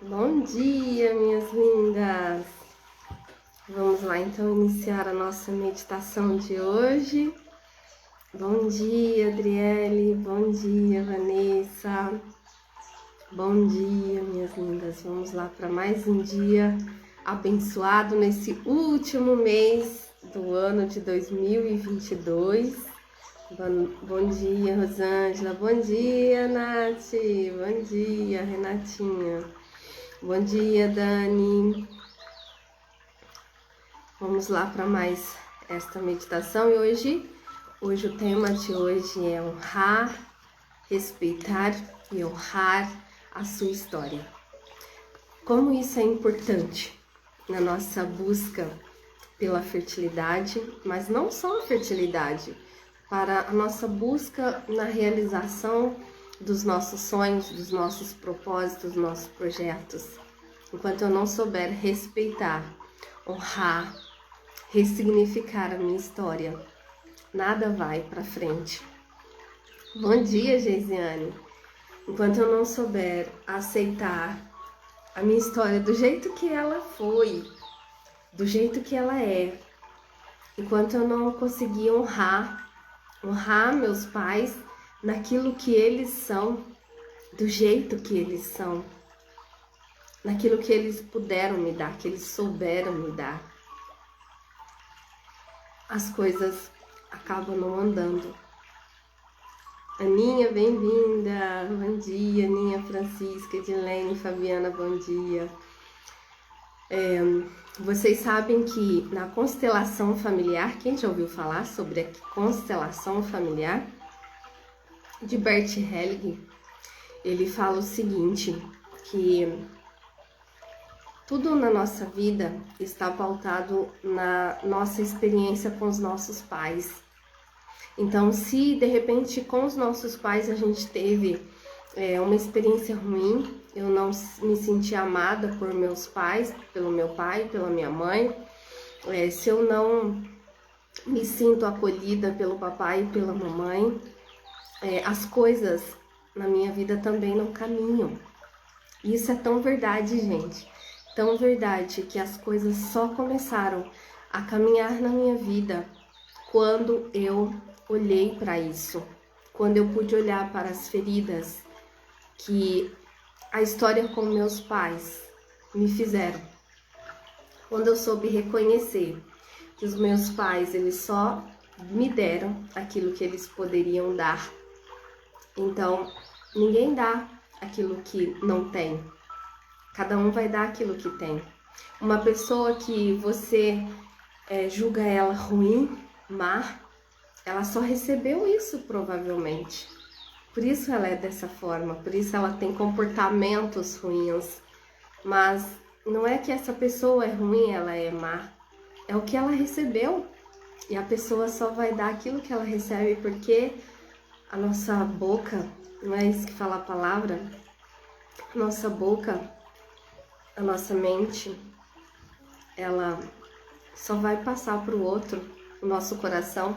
Bom dia, minhas lindas! Vamos lá então iniciar a nossa meditação de hoje. Bom dia, Adriele, bom dia, Vanessa, bom dia, minhas lindas. Vamos lá para mais um dia abençoado nesse último mês do ano de 2022. Bom dia, Rosângela, bom dia, Nath, bom dia, Renatinha. Bom dia, Dani. Vamos lá para mais esta meditação e hoje o tema de hoje é honrar, respeitar e honrar a sua história. Como isso é importante na nossa busca pela fertilidade, mas não só a fertilidade, para a nossa busca na realização dos nossos sonhos, dos nossos propósitos, dos nossos projetos. Enquanto eu não souber respeitar, honrar, ressignificar a minha história, nada vai para frente. Bom dia, Geisiane. Enquanto eu não souber aceitar a minha história do jeito que ela foi, do jeito que ela é, enquanto eu não conseguir honrar meus pais naquilo que eles são, do jeito que eles são, naquilo que eles puderam me dar, que eles souberam me dar, as coisas acabam não andando. Aninha, bem-vinda! Bom dia, Aninha, Francisca, Edilene, Fabiana, bom dia. Vocês sabem que na constelação familiar, quem já ouviu falar sobre a constelação familiar? De Bert Helling, ele fala o seguinte, que tudo na nossa vida está pautado na nossa experiência com os nossos pais. Então, se de repente com os nossos pais a gente teve uma experiência ruim, eu não me senti amada por meus pais, pelo meu pai, pela minha mãe, se eu não me sinto acolhida pelo papai e pela mamãe, as coisas na minha vida também não caminham. Isso é tão verdade, gente. Tão verdade que as coisas só começaram a caminhar na minha vida quando eu olhei para isso. Quando eu pude olhar para as feridas que a história com meus pais me fizeram. Quando eu soube reconhecer que os meus pais, eles só me deram aquilo que eles poderiam dar. Então, ninguém dá aquilo que não tem. Cada um vai dar aquilo que tem. Uma pessoa que você julga ela ruim, má, ela só recebeu isso provavelmente. Por isso ela é dessa forma, por isso ela tem comportamentos ruins. Mas não é que essa pessoa é ruim, ela é má. É o que ela recebeu. E a pessoa só vai dar aquilo que ela recebe porque a nossa boca, não é isso que fala a palavra? A nossa boca, a nossa mente, ela só vai passar para o outro, o nosso coração,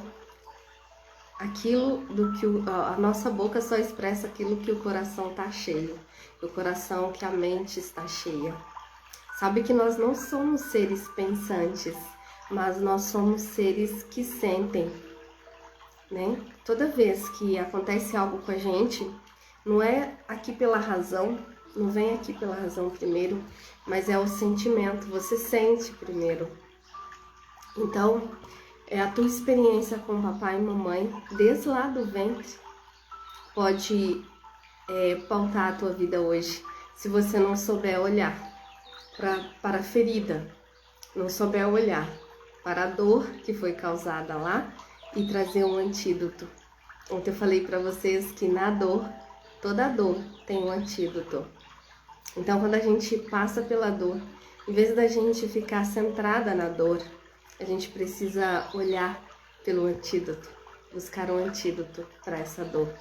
aquilo do que a nossa boca só expressa aquilo que o coração está cheio, o coração que a mente está cheia. Sabe que nós não somos seres pensantes, mas nós somos seres que sentem, né? Toda vez que acontece algo com a gente, não é aqui pela razão, não vem aqui pela razão primeiro, mas é o sentimento, você sente primeiro. Então, a tua experiência com papai e mamãe, desde lá do ventre, pode pautar a tua vida hoje, se você não souber olhar para a ferida, não souber olhar para a dor que foi causada lá e trazer um antídoto. Ontem eu falei para vocês que na dor, toda dor tem um antídoto. Então, quando a gente passa pela dor, em vez da gente ficar centrada na dor, a gente precisa olhar pelo antídoto, buscar um antídoto para essa dor.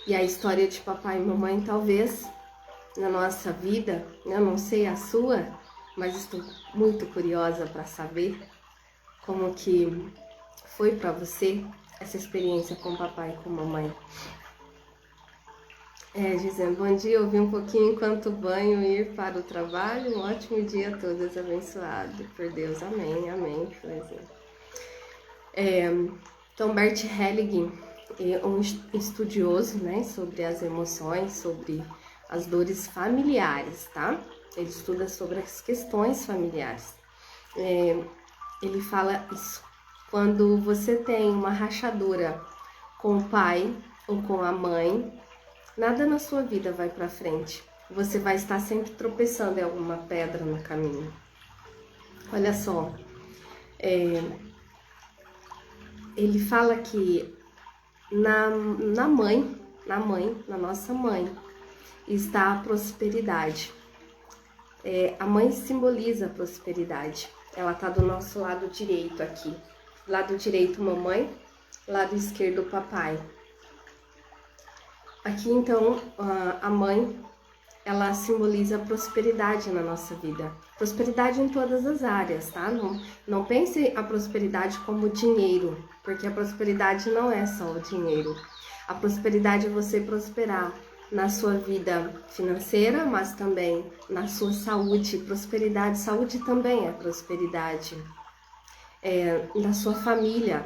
E a história de papai e mamãe, talvez, na nossa vida, eu não sei a sua, mas estou muito curiosa para saber como que foi para você essa experiência com papai e com mamãe. Dizendo, bom dia, ouvi um pouquinho enquanto banho e ir para o trabalho. Um ótimo dia a todos, abençoado por Deus. Amém, amém. Então, Bert Hellinger é um estudioso, né, sobre as emoções, sobre as dores familiares, tá? Ele estuda sobre as questões familiares. Ele fala isso. Quando você tem uma rachadura com o pai ou com a mãe, nada na sua vida vai para frente. Você vai estar sempre tropeçando em alguma pedra no caminho. Olha só, ele fala que na nossa mãe, está a prosperidade. A mãe simboliza a prosperidade. Ela está do nosso lado direito aqui. Lado direito, mamãe. Lado esquerdo, papai. Aqui, então, a mãe, ela simboliza a prosperidade na nossa vida. Prosperidade em todas as áreas, tá? Não pense a prosperidade como dinheiro, porque a prosperidade não é só o dinheiro. A prosperidade é você prosperar na sua vida financeira, mas também na sua saúde. Prosperidade, saúde também é prosperidade. Na sua família,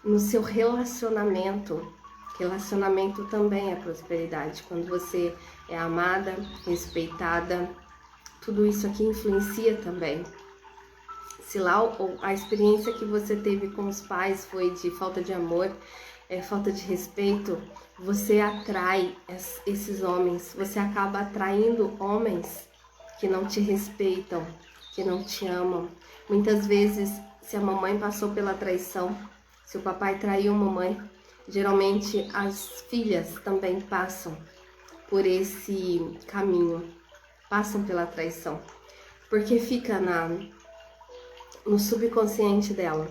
no seu relacionamento. Relacionamento também é prosperidade. Quando você é amada, respeitada, tudo isso aqui influencia também. Se lá a experiência que você teve com os pais foi de falta de amor, falta de respeito, você atrai esses homens, você acaba atraindo homens que não te respeitam, que não te amam. Muitas vezes, se a mamãe passou pela traição, se o papai traiu a mamãe, geralmente as filhas também passam por esse caminho, passam pela traição, porque fica no subconsciente dela.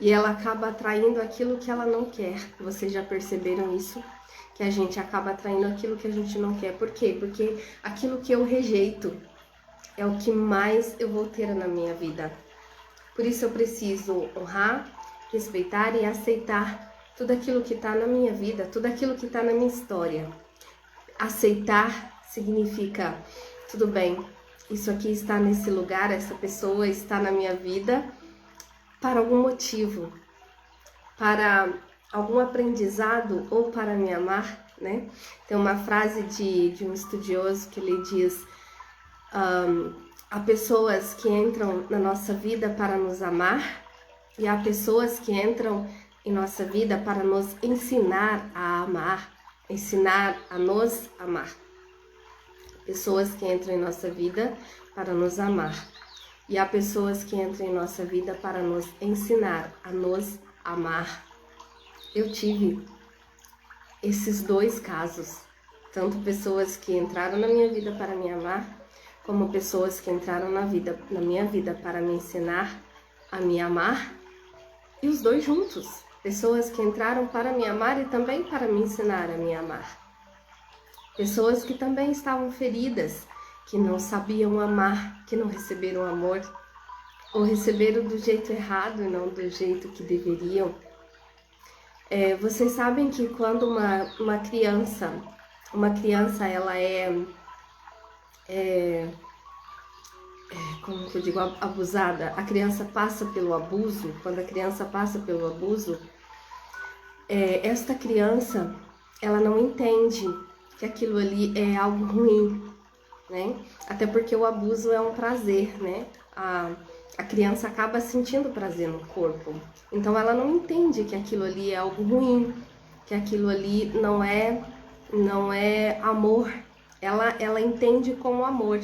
E ela acaba atraindo aquilo que ela não quer. Vocês já perceberam isso? Que a gente acaba atraindo aquilo que a gente não quer. Por quê? Porque aquilo que eu rejeito é o que mais eu vou ter na minha vida. Por isso eu preciso honrar, respeitar e aceitar tudo aquilo que está na minha vida, tudo aquilo que está na minha história. Aceitar significa, tudo bem, isso aqui está nesse lugar, essa pessoa está na minha vida para algum motivo, para algum aprendizado ou para me amar, né? Tem uma frase de um estudioso que ele diz: há pessoas que entram na nossa vida para nos amar e há pessoas que entram em nossa vida para nos ensinar a amar, ensinar a nos amar. Pessoas que entram em nossa vida para nos amar. E há pessoas que entram em nossa vida para nos ensinar a nos amar. Eu tive esses dois casos. Tanto pessoas que entraram na minha vida para me amar, como pessoas que entraram na minha vida para me ensinar a me amar. E os dois juntos. Pessoas que entraram para me amar e também para me ensinar a me amar. Pessoas que também estavam feridas, que não sabiam amar, que não receberam amor, ou receberam do jeito errado e não do jeito que deveriam. Vocês sabem que quando uma criança ela como que eu digo, abusada, a criança passa pelo abuso, quando a criança passa pelo abuso, esta criança, ela não entende que aquilo ali é algo ruim, né? Até porque o abuso é um prazer, né? A criança acaba sentindo prazer no corpo, então ela não entende que aquilo ali é algo ruim, que aquilo ali não é amor, ela entende como amor.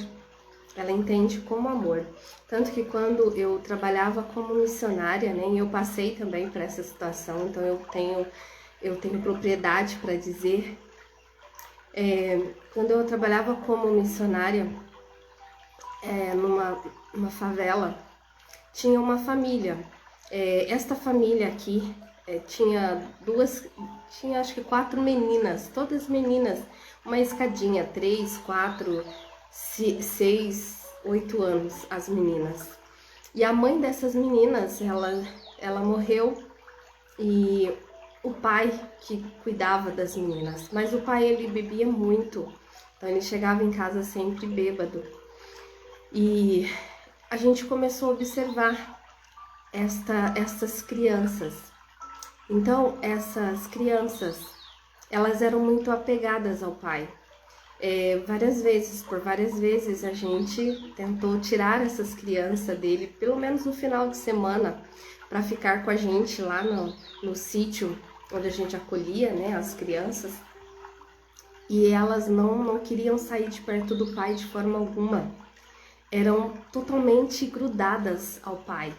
Ela entende como amor. Tanto que quando eu trabalhava como missionária, né, e eu passei também por essa situação, então eu tenho propriedade para dizer. Quando eu trabalhava como missionária numa favela, tinha uma família. Esta família aqui tinha acho que 4 meninas, todas meninas, uma escadinha, 3, 4, 6, 8 anos, as meninas. E a mãe dessas meninas, ela morreu e o pai que cuidava das meninas, mas o pai ele bebia muito, então ele chegava em casa sempre bêbado. E a gente começou a observar essas crianças. Então essas crianças, elas eram muito apegadas ao pai. Por várias vezes a gente tentou tirar essas crianças dele, pelo menos no final de semana, para ficar com a gente lá no sítio onde a gente acolhia, né, as crianças. E elas não queriam sair de perto do pai de forma alguma. Eram totalmente grudadas ao pai.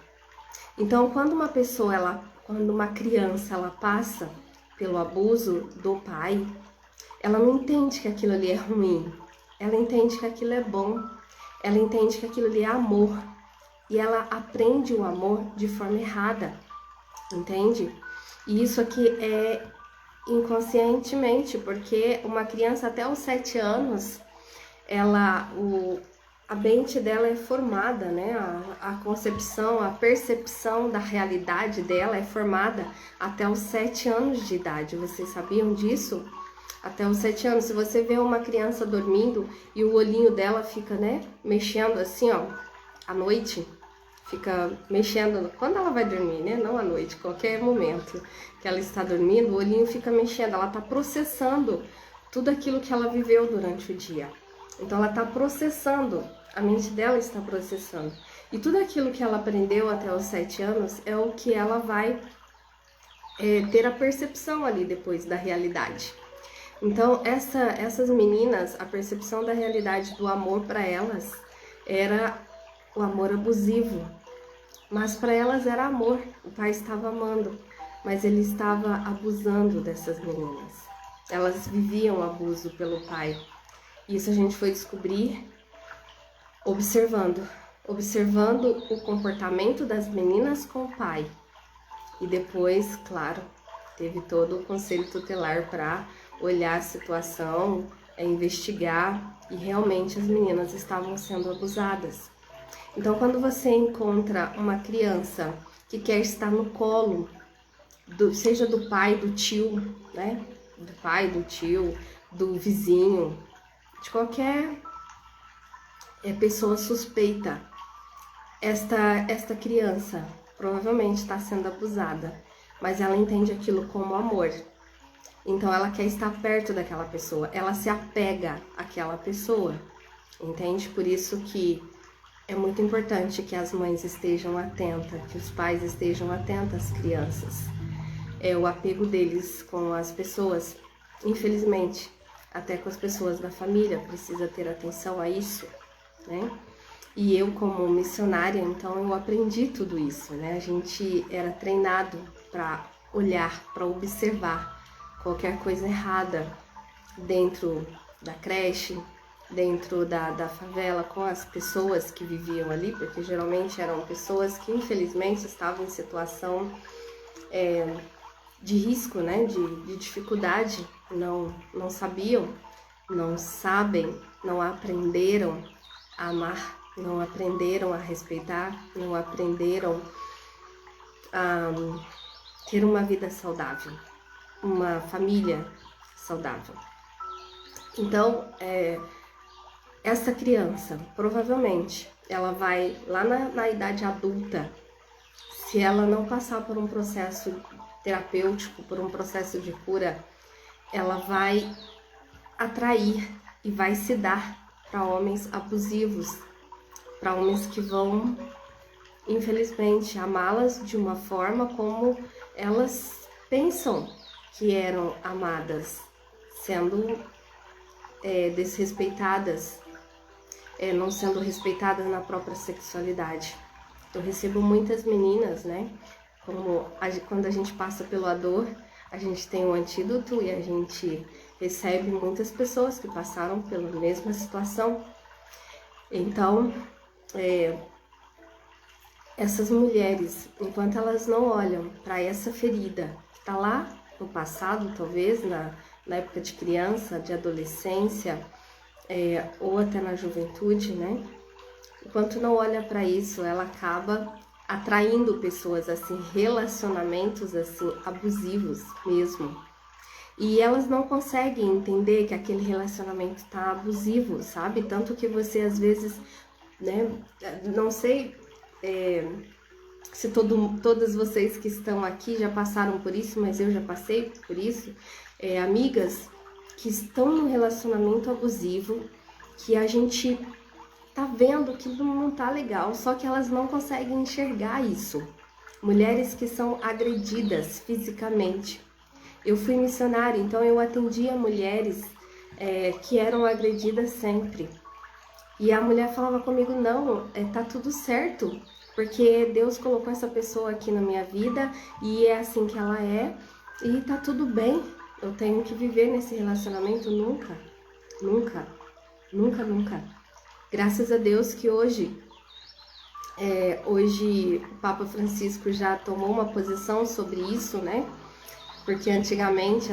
Então, quando uma criança ela passa pelo abuso do pai, ela não entende que aquilo ali é ruim. Ela entende que aquilo é bom. Ela entende que aquilo ali é amor. E ela aprende o amor de forma errada, entende? E isso aqui é inconscientemente, porque uma criança até os 7 anos, a mente dela é formada, né? A concepção, a percepção da realidade dela é formada até os 7 anos de idade. Vocês sabiam disso? Até os 7 anos. Se você vê uma criança dormindo e o olhinho dela fica, né, mexendo assim, ó, à noite, fica mexendo quando ela vai dormir, né? Não à noite, qualquer momento que ela está dormindo, o olhinho fica mexendo, ela está processando tudo aquilo que ela viveu durante o dia. Então ela está processando, a mente dela está processando. E tudo aquilo que ela aprendeu até os 7 anos é o que ela vai ter a percepção ali depois da realidade. Então essas meninas, a percepção da realidade do amor para elas era o amor abusivo. Mas para elas era amor, o pai estava amando, mas ele estava abusando dessas meninas. Elas viviam abuso pelo pai. Isso a gente foi descobrir observando o comportamento das meninas com o pai. E depois, claro, teve todo o conselho tutelar para olhar a situação, investigar, e realmente as meninas estavam sendo abusadas. Então, quando você encontra uma criança que quer estar no colo, seja do pai, do tio, né? Do pai, do tio, do vizinho, de qualquer pessoa suspeita, esta criança provavelmente está sendo abusada, mas ela entende aquilo como amor. Então, ela quer estar perto daquela pessoa, ela se apega àquela pessoa, entende? Por isso que é muito importante que as mães estejam atentas, que os pais estejam atentos às crianças. O apego deles com as pessoas, infelizmente, até com as pessoas da família, precisa ter atenção a isso, né? E eu, como missionária, então eu aprendi tudo isso, né? A gente era treinado para olhar, para observar qualquer coisa errada dentro da creche, dentro da favela, com as pessoas que viviam ali, porque geralmente eram pessoas que infelizmente estavam em situação de risco, né, de dificuldade, não sabiam, não sabem, não aprenderam a amar, não aprenderam a respeitar, não aprenderam a ter uma vida saudável, uma família saudável. Então, essa criança, provavelmente, ela vai lá na idade adulta, se ela não passar por um processo terapêutico, por um processo de cura, ela vai atrair e vai se dar para homens abusivos, para homens que vão, infelizmente, amá-las de uma forma como elas pensam que eram amadas, sendo desrespeitadas, não sendo respeitadas na própria sexualidade. Eu recebo muitas meninas, né? Quando a gente passa pela dor, a gente tem um antídoto e a gente recebe muitas pessoas que passaram pela mesma situação. Então, essas mulheres, enquanto elas não olham para essa ferida que está lá no passado, talvez na época de criança, de adolescência, ou até na juventude, né? Enquanto não olha para isso, ela acaba atraindo pessoas assim, relacionamentos assim abusivos mesmo. E elas não conseguem entender que aquele relacionamento tá abusivo, sabe? Tanto que você às vezes, né, não sei se todas vocês que estão aqui já passaram por isso, mas eu já passei por isso, amigas que estão num relacionamento abusivo, que a gente tá vendo que não tá legal, só que elas não conseguem enxergar isso. Mulheres que são agredidas fisicamente. Eu fui missionária, então eu atendia mulheres que eram agredidas sempre. E a mulher falava comigo, não, tá tudo certo, porque Deus colocou essa pessoa aqui na minha vida e é assim que ela é, e tá tudo bem. Eu tenho que viver nesse relacionamento? Nunca, nunca, nunca, nunca. Graças a Deus que hoje o Papa Francisco já tomou uma posição sobre isso, né? Porque antigamente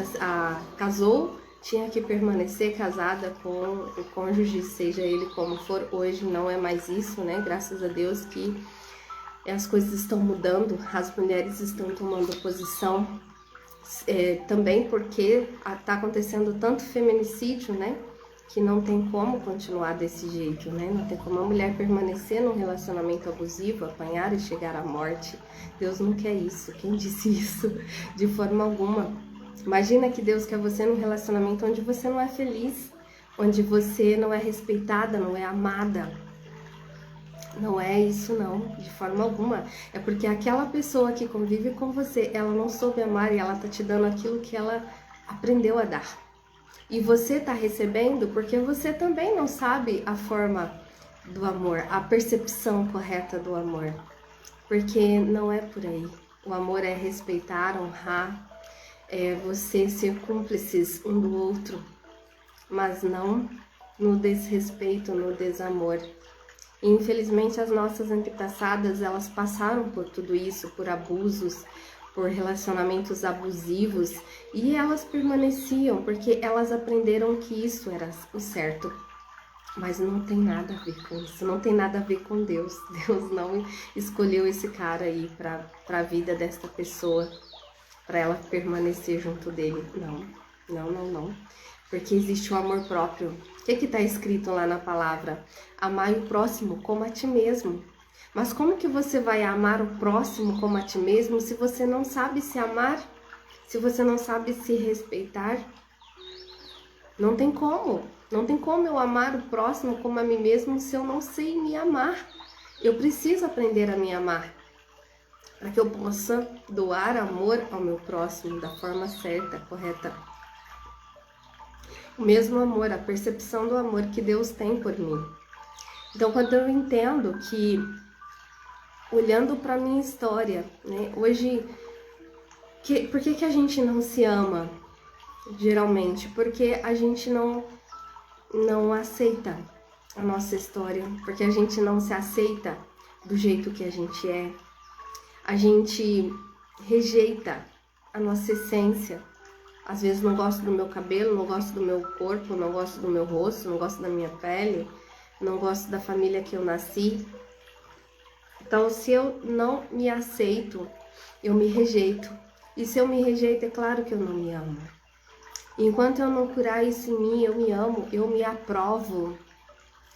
casou, tinha que permanecer casada com o cônjuge, seja ele como for. Hoje não é mais isso, né? Graças a Deus que as coisas estão mudando, as mulheres estão tomando posição, também porque está acontecendo tanto feminicídio, né? Que não tem como continuar desse jeito, né? Não tem como a mulher permanecer num relacionamento abusivo, apanhar e chegar à morte. Deus não quer isso. Quem disse isso? De forma alguma. Imagina que Deus quer você num relacionamento onde você não é feliz, onde você não é respeitada, não é amada. Não é isso não, de forma alguma. É porque aquela pessoa que convive com você, ela não soube amar e ela tá te dando aquilo que ela aprendeu a dar. E você tá recebendo porque você também não sabe a forma do amor, a percepção correta do amor. Porque não é por aí. O amor é respeitar, honrar, é você ser cúmplices um do outro, mas não no desrespeito, no desamor. E, infelizmente, as nossas antepassadas, elas passaram por tudo isso, por abusos, por relacionamentos abusivos, e elas permaneciam porque elas aprenderam que isso era o certo. Mas não tem nada a ver com isso, não tem nada a ver com Deus. Deus não escolheu esse cara aí para a vida desta pessoa, para ela permanecer junto dele. Não, não, não, não. Porque existe o amor próprio. O que está escrito lá na palavra? Amai o próximo como a ti mesmo. Mas como que você vai amar o próximo como a ti mesmo se você não sabe se amar? Se você não sabe se respeitar? Não tem como. Não tem como eu amar o próximo como a mim mesmo se eu não sei me amar. Eu preciso aprender a me amar, para que eu possa doar amor ao meu próximo da forma certa, correta. O mesmo amor, a percepção do amor que Deus tem por mim. Então, quando eu entendo que, olhando para a minha história, né, hoje, por que a gente não se ama, geralmente? Porque a gente não aceita a nossa história, porque a gente não se aceita do jeito que a gente é. A gente rejeita a nossa essência. Às vezes não gosto do meu cabelo, não gosto do meu corpo, não gosto do meu rosto, não gosto da minha pele, não gosto da família que eu nasci. Então, se eu não me aceito, eu me rejeito. E se eu me rejeito, é claro que eu não me amo. Enquanto eu não curar isso em mim, eu me amo, eu me aprovo.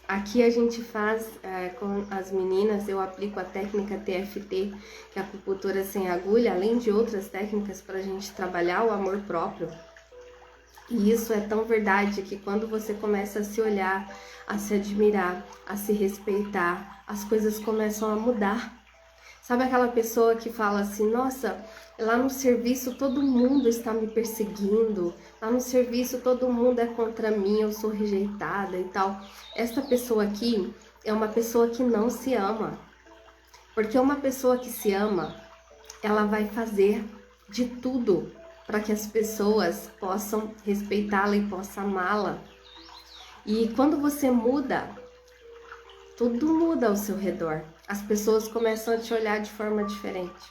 Aqui a gente faz, com as meninas, eu aplico a técnica TFT, que é a acupuntura sem agulha, além de outras técnicas para a gente trabalhar o amor próprio. E isso é tão verdade que quando você começa a se olhar, a se admirar, a se respeitar, as coisas começam a mudar. Sabe aquela pessoa que fala assim, nossa, lá no serviço todo mundo está me perseguindo, lá no serviço todo mundo é contra mim, eu sou rejeitada e tal. Essa pessoa aqui é uma pessoa que não se ama. Porque uma pessoa que se ama, ela vai fazer de tudo para que as pessoas possam respeitá-la e possam amá-la. E quando você muda, tudo muda ao seu redor. As pessoas começam a te olhar de forma diferente,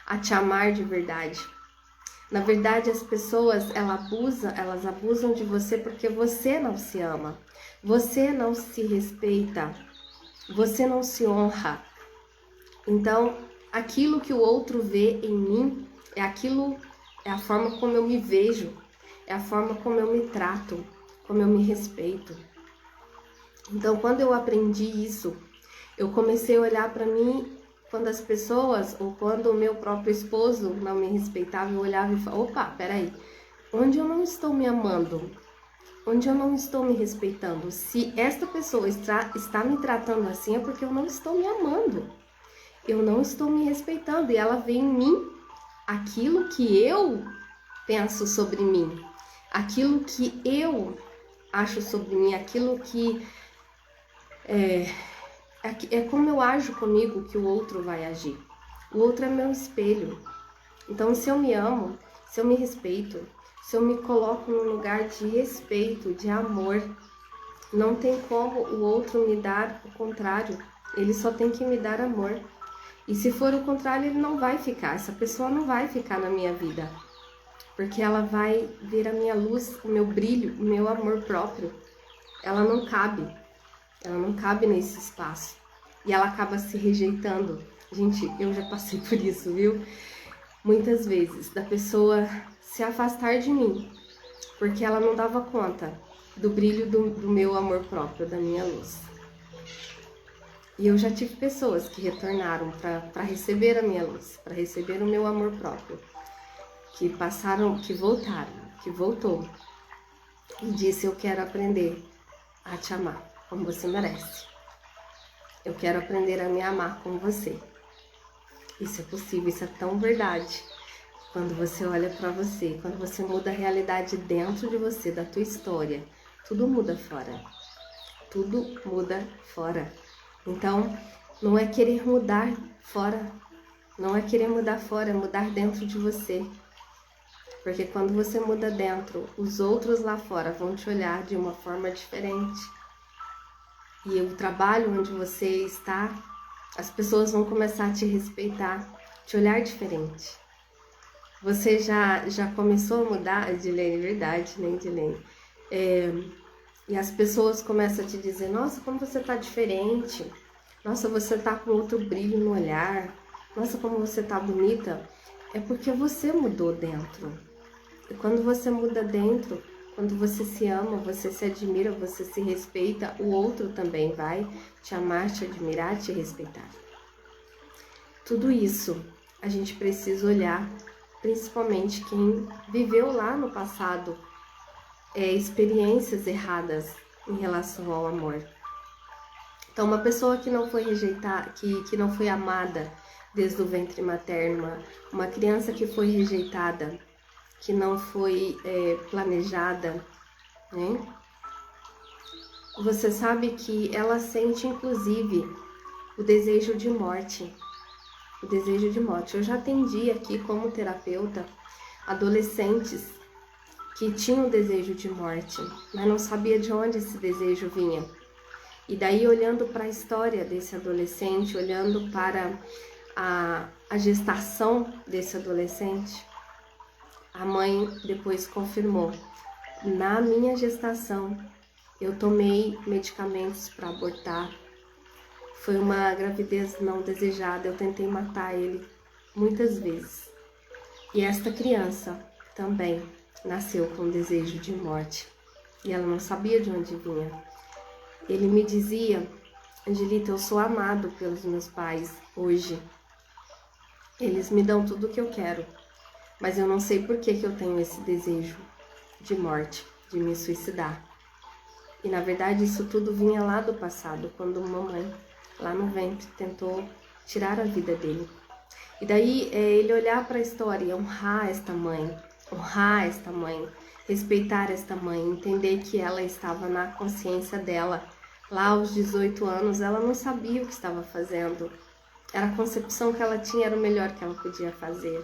a te amar de verdade. Na verdade, as pessoas, elas abusam de você porque você não se ama, você não se respeita, você não se honra. Então, aquilo que o outro vê em mim é a forma como eu me vejo, é a forma como eu me trato, como eu me respeito. Então, quando eu aprendi isso, eu comecei a olhar para mim quando as pessoas, ou quando o meu próprio esposo não me respeitava, eu olhava e falava, opa, peraí, onde eu não estou me amando? Onde eu não estou me respeitando? Se esta pessoa está me tratando assim, é porque eu não estou me amando. Eu não estou me respeitando. E ela vê em mim aquilo que eu penso sobre mim. Aquilo que eu acho sobre mim. Aquilo que é como eu ajo comigo que o outro vai agir. O outro é meu espelho. Então, se eu me amo, se eu me respeito, se eu me coloco num lugar de respeito, de amor, não tem como o outro me dar o contrário. Ele só tem que me dar amor. E se for o contrário, ele não vai ficar. Essa pessoa não vai ficar na minha vida. Porque ela vai ver a minha luz, o meu brilho, o meu amor próprio. Ela não cabe. Ela não cabe nesse espaço. E ela acaba se rejeitando. Gente, eu já passei por isso, viu? Muitas vezes, da pessoa se afastar de mim, porque ela não dava conta do brilho do meu amor próprio, da minha luz. E eu já tive pessoas que retornaram para receber a minha luz, para receber o meu amor próprio, que passaram, que voltou e disse, eu quero aprender a te amar como você merece. Eu quero aprender a me amar como você. Isso é possível, isso é tão verdade. Quando você olha para você, quando você muda a realidade dentro de você, da tua história, tudo muda fora. Tudo muda fora. Então, não é querer mudar fora. Não é querer mudar fora, é mudar dentro de você. Porque quando você muda dentro, os outros lá fora vão te olhar de uma forma diferente. E o trabalho onde você está, as pessoas vão começar a te respeitar, te olhar diferente. Você já começou a mudar, Edilene, verdade, né, Edilene? E as pessoas começam a te dizer, nossa, como você tá diferente. Nossa, você tá com outro brilho no olhar. Nossa, como você tá bonita. É porque você mudou dentro. E quando você muda dentro, quando você se ama, você se admira, você se respeita, o outro também vai te amar, te admirar, te respeitar. Tudo isso a gente precisa olhar, principalmente quem viveu lá no passado experiências erradas em relação ao amor. Então, uma pessoa que não foi rejeitada, que não foi amada desde o ventre materno, uma criança que foi rejeitada, que não foi planejada, né? Você sabe que ela sente, inclusive, o desejo de morte. O desejo de morte. Eu já atendi aqui como terapeuta adolescentes que tinham desejo de morte, mas não sabia de onde esse desejo vinha. E daí, olhando para a história desse adolescente, olhando para a gestação desse adolescente, a mãe depois confirmou, na minha gestação, eu tomei medicamentos para abortar, foi uma gravidez não desejada, eu tentei matar ele muitas vezes. E esta criança também nasceu com desejo de morte, e ela não sabia de onde vinha. Ele me dizia, Angelita, eu sou amado pelos meus pais hoje, eles me dão tudo o que eu quero, mas eu não sei por que eu tenho esse desejo de morte, de me suicidar. E na verdade isso tudo vinha lá do passado, quando mamãe, lá no ventre, tentou tirar a vida dele. E daí ele olhar para a história e honrar esta mãe, respeitar esta mãe, entender que ela estava na consciência dela. Lá aos 18 anos ela não sabia o que estava fazendo. Era a concepção que ela tinha, era o melhor que ela podia fazer.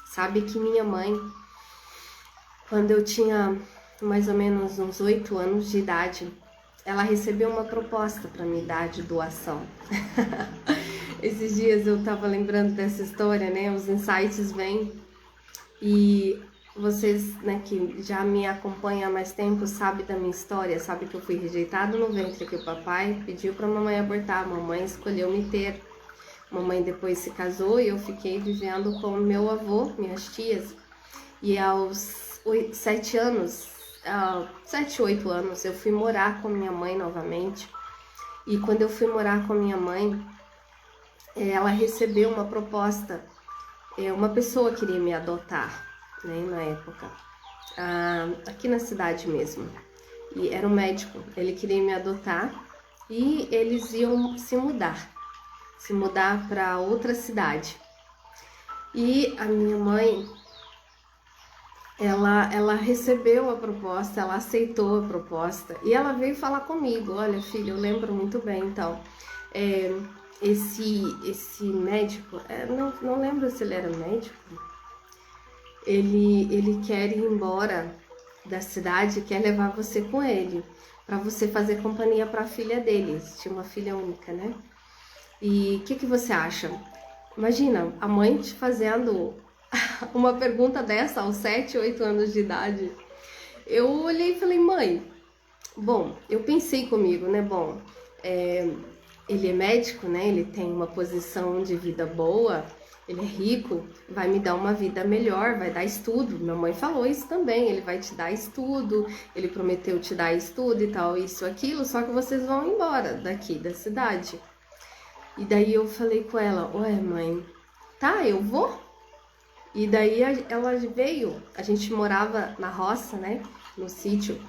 Sabe que minha mãe, quando eu tinha mais ou menos uns 8 anos de idade, ela recebeu uma proposta para me dar de doação. Esses dias eu estava lembrando dessa história, né? Os insights vêm e vocês, né, que já me acompanham há mais tempo, sabem da minha história, sabem que eu fui rejeitada no ventre, que o papai pediu para a mamãe abortar, a mamãe escolheu me ter. Mamãe depois se casou e eu fiquei vivendo com meu avô, minhas tias. E aos 7 anos, 7, 8 anos, eu fui morar com minha mãe novamente. E quando eu fui morar com minha mãe, ela recebeu uma proposta. Uma pessoa queria me adotar, né, na época, aqui na cidade mesmo. E era um médico, ele queria me adotar e eles iam se mudar para outra cidade. E a minha mãe, ela recebeu a proposta, ela aceitou a proposta e ela veio falar comigo: olha, filha, eu lembro muito bem, então, esse médico, não lembro se ele era médico, ele quer ir embora da cidade, quer levar você com ele, para você fazer companhia para a filha deles, tinha uma filha única, né? E o que você acha? Imagina, a mãe te fazendo uma pergunta dessa aos 7, 8 anos de idade. Eu olhei e falei: mãe, bom, eu pensei comigo, né? Bom, ele é médico, né? Ele tem uma posição de vida boa, ele é rico, vai me dar uma vida melhor, vai dar estudo. Minha mãe falou isso também, ele vai te dar estudo, ele prometeu te dar estudo e tal, isso, aquilo, só que vocês vão embora daqui da cidade. E daí eu falei com ela: ué, mãe, tá, eu vou? E daí ela veio, a gente morava na roça, né, no sítio,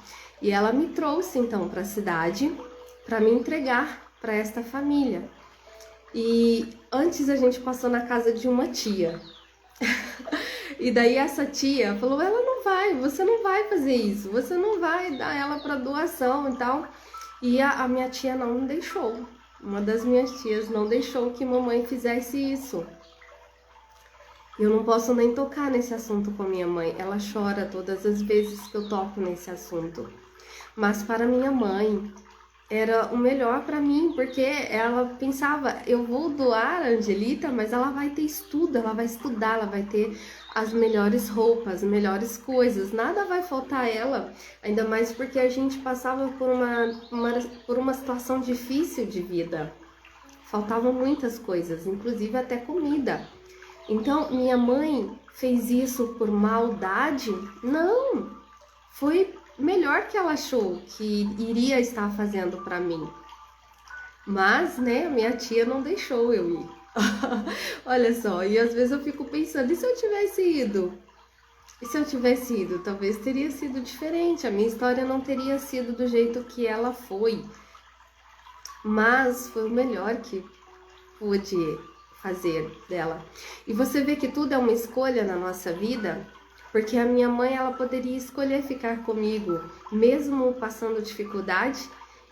e ela me trouxe então para a cidade para me entregar para esta família. E antes a gente passou na casa de uma tia. E daí essa tia falou: ela não vai, você não vai fazer isso, você não vai dar ela para doação e tal. E a minha tia não deixou. Uma das minhas tias não deixou que mamãe fizesse isso. Eu não posso nem tocar nesse assunto com minha mãe. Ela chora todas as vezes que eu toco nesse assunto. Mas para minha mãe era o melhor para mim, porque ela pensava: eu vou doar a Angelita, mas ela vai ter estudo, ela vai estudar, ela vai ter as melhores roupas, as melhores coisas, nada vai faltar a ela, ainda mais porque a gente passava por uma situação difícil de vida. Faltavam muitas coisas, inclusive até comida. Então, minha mãe fez isso por maldade? Não, foi melhor que ela achou que iria estar fazendo para mim. Mas, né, minha tia não deixou eu ir. Olha só, e às vezes eu fico pensando: e se eu tivesse ido? E se eu tivesse ido? Talvez teria sido diferente, a minha história não teria sido do jeito que ela foi. Mas foi o melhor que pude fazer dela. E você vê que tudo é uma escolha na nossa vida, porque a minha mãe, ela poderia escolher ficar comigo, mesmo passando dificuldade,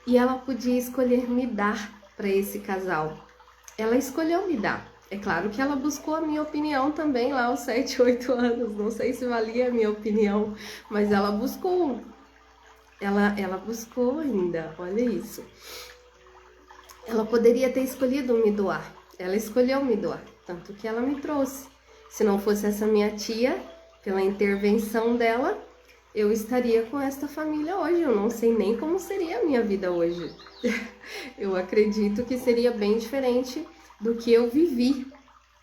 e ela podia escolher me dar para esse casal. Ela escolheu me dar. É claro que ela buscou a minha opinião também lá aos 7, 8 anos, não sei se valia a minha opinião, mas ela buscou. Ela buscou ainda, olha isso. Ela poderia ter escolhido me doar. Ela escolheu me doar, tanto que ela me trouxe. Se não fosse essa minha tia, pela intervenção dela, eu estaria com esta família hoje. Eu não sei nem como seria a minha vida hoje. Eu acredito que seria bem diferente do que eu vivi.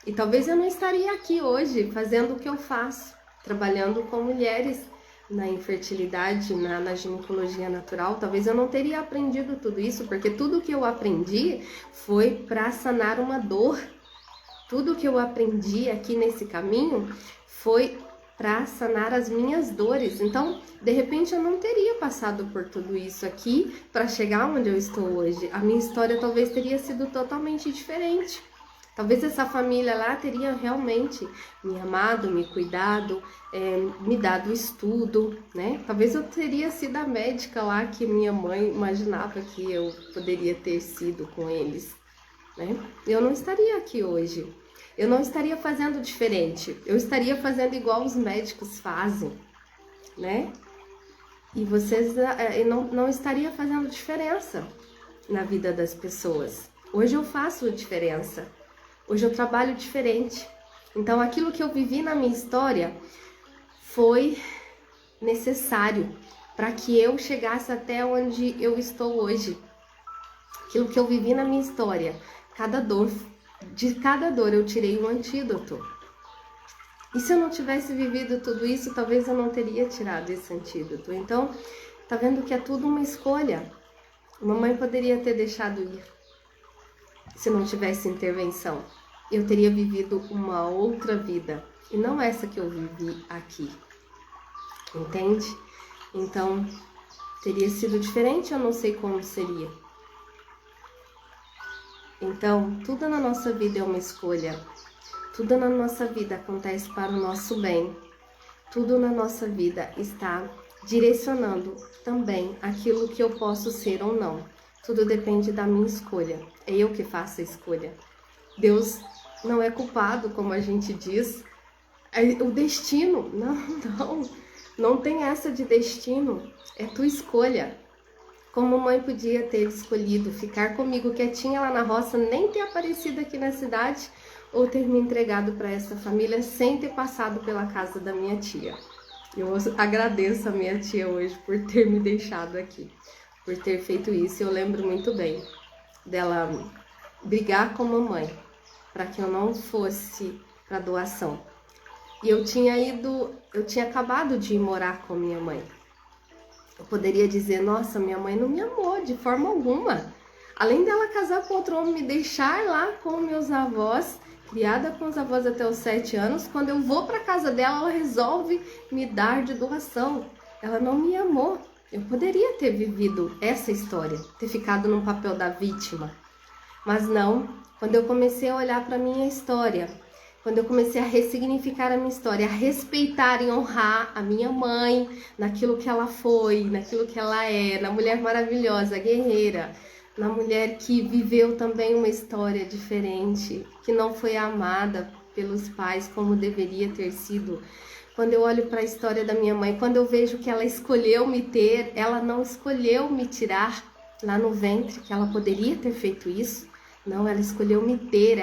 E talvez eu não estaria aqui hoje fazendo o que eu faço, trabalhando com mulheres na infertilidade, na ginecologia natural. Talvez eu não teria aprendido tudo isso, porque tudo que eu aprendi foi para sanar uma dor. Tudo que eu aprendi aqui nesse caminho foi para sanar as minhas dores. Então, de repente, eu não teria passado por tudo isso aqui para chegar onde eu estou hoje. A minha história talvez teria sido totalmente diferente. Talvez essa família lá teria realmente me amado, me cuidado, me dado estudo, né? Talvez eu teria sido a médica lá que minha mãe imaginava que eu poderia ter sido com eles, né? Eu não estaria aqui hoje. Eu não estaria fazendo diferente. Eu estaria fazendo igual os médicos fazem, né? E vocês não estaria fazendo diferença na vida das pessoas. Hoje eu faço diferença. Hoje eu trabalho diferente. Então, aquilo que eu vivi na minha história foi necessário para que eu chegasse até onde eu estou hoje. Aquilo que eu vivi na minha história, cada dor De cada dor eu tirei um antídoto. E se eu não tivesse vivido tudo isso, talvez eu não teria tirado esse antídoto. Então, tá vendo que é tudo uma escolha. Mamãe poderia ter deixado ir se não tivesse intervenção. Eu teria vivido uma outra vida e não essa que eu vivi aqui. Entende? Então, teria sido diferente, eu não sei como seria. Então, tudo na nossa vida é uma escolha. Tudo na nossa vida acontece para o nosso bem. Tudo na nossa vida está direcionando também aquilo que eu posso ser ou não. Tudo depende da minha escolha. É eu que faço a escolha. Deus não é culpado, como a gente diz. É o destino. Não tem essa de destino. É tua escolha. Como mãe podia ter escolhido ficar comigo quietinha lá na roça, nem ter aparecido aqui na cidade, ou ter me entregado para essa família sem ter passado pela casa da minha tia. Eu agradeço a minha tia hoje por ter me deixado aqui, por ter feito isso. Eu lembro muito bem dela brigar com a mamãe para que eu não fosse para doação. E eu tinha acabado de ir morar com minha mãe. Eu poderia dizer, nossa, minha mãe não me amou de forma alguma. Além dela casar com outro homem, me deixar lá com meus avós, criada com os avós até os 7 anos, quando eu vou para casa dela, ela resolve me dar de doação. Ela não me amou. Eu poderia ter vivido essa história, ter ficado no papel da vítima. Mas não, quando eu comecei a olhar para a minha história, quando eu comecei a ressignificar a minha história, a respeitar e honrar a minha mãe, naquilo que ela foi, naquilo que ela é, na mulher maravilhosa, guerreira, na mulher que viveu também uma história diferente, que não foi amada pelos pais como deveria ter sido. Quando eu olho para a história da minha mãe, quando eu vejo que ela escolheu me ter, ela não escolheu me tirar lá no ventre, que ela poderia ter feito isso. Não, ela escolheu me ter,